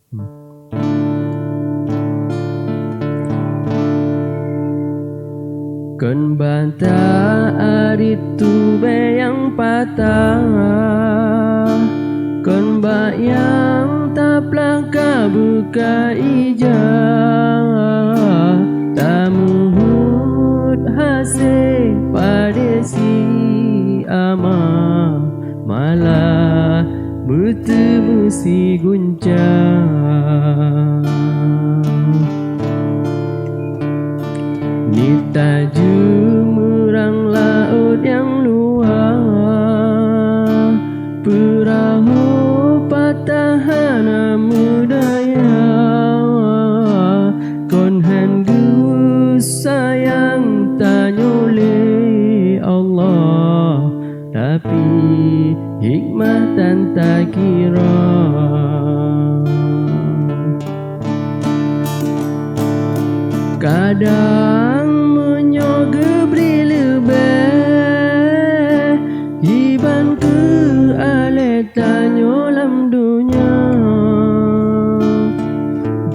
Kon bantah aritu yang patah, kon bayang taplaka buka ijah, tamuhut hase padesi ama, malah bertemu si guncang. Nitaju murang laut yang luas, perahu patahana mudaya, kon handu sayang tanyole Allah, tapi hikmah tan tak kira. Kadang menyogebri lebih hiban ke ale tanyo lam dunia,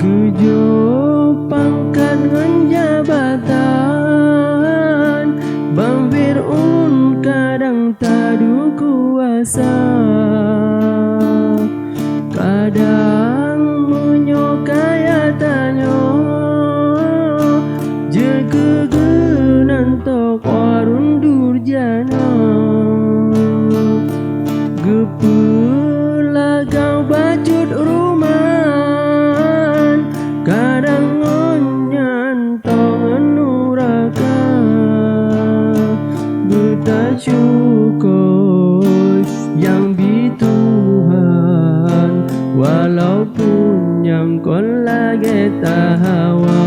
gejo pangkat ngan jabatan, bang Fir'un kadang tadu kuasa, kadang menyokaya tanyo kegenan tok warun durjana, gepulagau bacut ruman, kadang ngonyan tongan nuraka, buta syukur yang di Tuhan, walaupun yang kon lagi tahawa.